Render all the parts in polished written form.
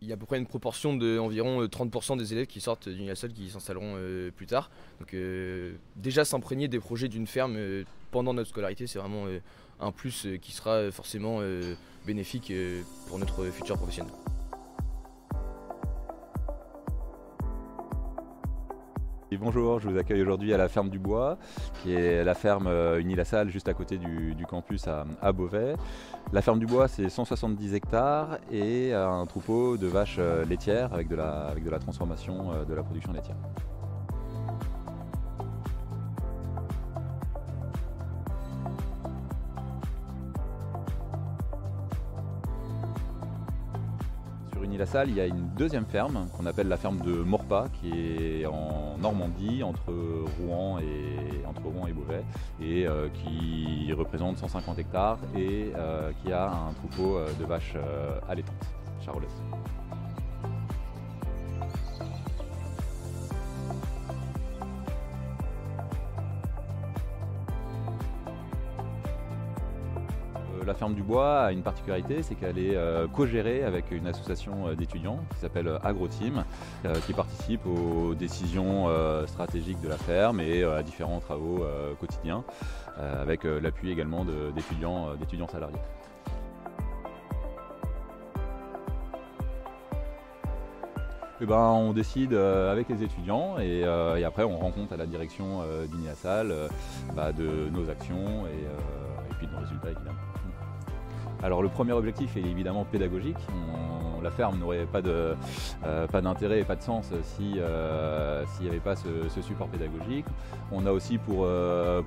il y a à peu près une proportion d'environ 30% des élèves qui sortent d'Unilassal qui s'installeront plus tard. Donc déjà s'imprégner des projets d'une ferme pendant notre scolarité, c'est vraiment un plus qui sera forcément bénéfique pour notre futur professionnel. Et bonjour, je vous accueille aujourd'hui à la ferme du Bois, qui est la ferme Unilassal juste à côté du campus à Beauvais. La ferme du Bois, c'est 170 hectares et un troupeau de vaches laitières avec de la transformation de la production laitière. Sur Unilassal, il y a une deuxième ferme qu'on appelle la ferme de Maurepas, qui est en Normandie, entre Rouen et Beauvais, et qui représente 150 hectares et qui a un troupeau de vaches allaitantes, charolaises. La ferme du Bois a une particularité, c'est qu'elle est co-gérée avec une association d'étudiants qui s'appelle AgroTeam, qui participe aux décisions stratégiques de la ferme et à différents travaux quotidiens, avec l'appui également d'étudiants salariés. Eh ben, on décide avec les étudiants et après on rencontre à la direction d'Unilassal de nos actions et puis de nos résultats évidemment. Alors le premier objectif est évidemment pédagogique. La ferme n'aurait pas d'intérêt et pas de sens s'il n'y avait pas ce support pédagogique. On a aussi pour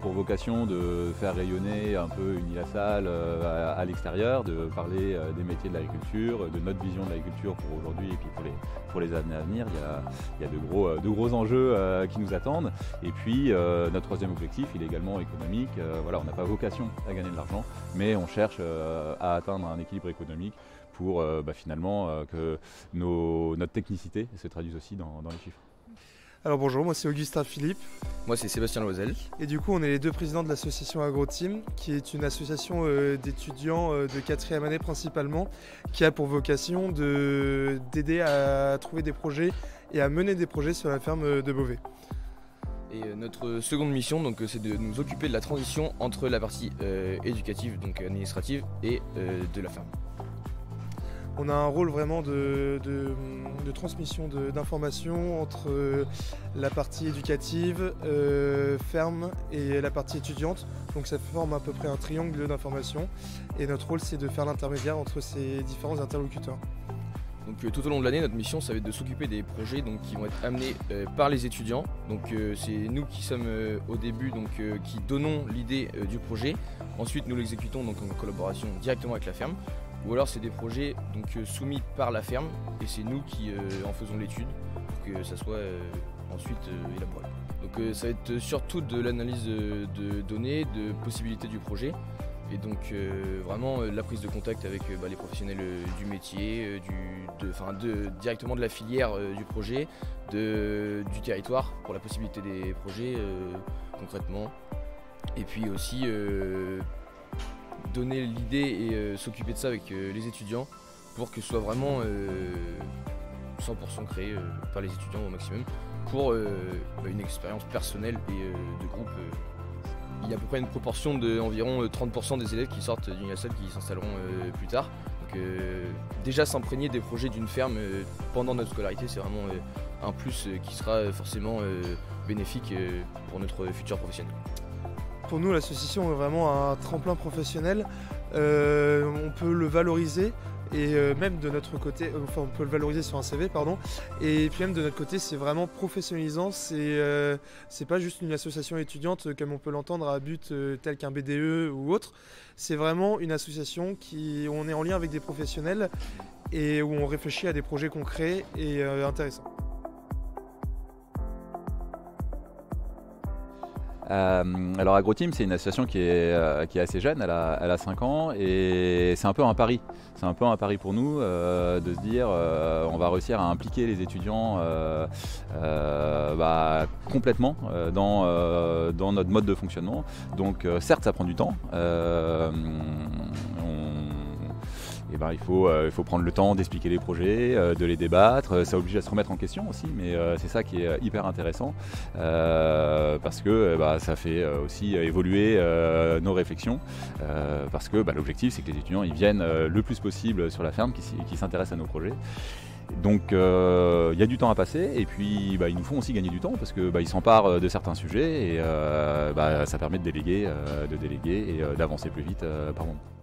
vocation de faire rayonner un peu Unilassal à l'extérieur, de parler des métiers de l'agriculture, de notre vision de l'agriculture pour aujourd'hui et puis pour les années à venir. Il y a de gros enjeux qui nous attendent. Et puis notre troisième objectif, il est également économique. Voilà, on n'a pas vocation à gagner de l'argent, mais on cherche à atteindre un équilibre économique pour finalement que notre technicité se traduise aussi dans les chiffres. Alors bonjour, moi c'est Augustin Philippe. Moi c'est Sébastien Loisel. Et du coup on est les deux présidents de l'association AgroTeam, qui est une association d'étudiants de 4e année principalement, qui a pour vocation d'aider à trouver des projets et à mener des projets sur la ferme de Beauvais. Et notre seconde mission, c'est de nous occuper de la transition entre la partie éducative, donc administrative, et de la ferme. On a un rôle vraiment de transmission d'informations entre la partie éducative, ferme et la partie étudiante. Donc ça forme à peu près un triangle d'informations. Et notre rôle, c'est de faire l'intermédiaire entre ces différents interlocuteurs. Donc tout au long de l'année, notre mission, ça va être de s'occuper des projets qui vont être amenés par les étudiants. Donc c'est nous qui sommes au début, qui donnons l'idée du projet. Ensuite, nous l'exécutons en collaboration directement avec la ferme. Ou alors c'est des projets soumis par la ferme et c'est nous qui en faisons l'étude pour que ça soit ensuite élaboré. Donc ça va être surtout de l'analyse de données, de possibilités du projet et donc vraiment la prise de contact avec les professionnels du métier, directement de la filière du projet, du territoire pour la possibilité des projets concrètement et puis aussi donner l'idée et s'occuper de ça avec les étudiants pour que ce soit vraiment 100% créé par les étudiants au maximum pour une expérience personnelle et de groupe. Il y a à peu près une proportion d'environ 30% des élèves qui sortent d'Unilassal qui s'installeront plus tard. Donc déjà s'imprégner des projets d'une ferme pendant notre scolarité, c'est vraiment un plus qui sera forcément bénéfique pour notre futur professionnel. Pour nous, l'association est vraiment un tremplin professionnel. On peut le valoriser et même de notre côté, on peut le valoriser sur un CV, pardon. Et puis même de notre côté, c'est vraiment professionnalisant. C'est pas juste une association étudiante comme on peut l'entendre à but tel qu'un BDE ou autre. C'est vraiment une association où on est en lien avec des professionnels et où on réfléchit à des projets concrets et intéressants. Alors AgroTeam, c'est une association qui est assez jeune, elle a 5 ans et c'est un peu un pari. C'est un peu un pari pour nous de se dire on va réussir à impliquer les étudiants complètement dans notre mode de fonctionnement. Donc certes ça prend du temps. et ben, il faut prendre le temps d'expliquer les projets, de les débattre. Ça oblige à se remettre en question aussi, mais c'est ça qui est hyper intéressant parce que ça fait aussi évoluer nos réflexions parce que l'objectif c'est que les étudiants ils viennent le plus possible sur la ferme, qui s'intéressent à nos projets. Donc il y a du temps à passer et puis ils nous font aussi gagner du temps parce qu'ils s'emparent de certains sujets et ça permet de déléguer et d'avancer plus vite par moment.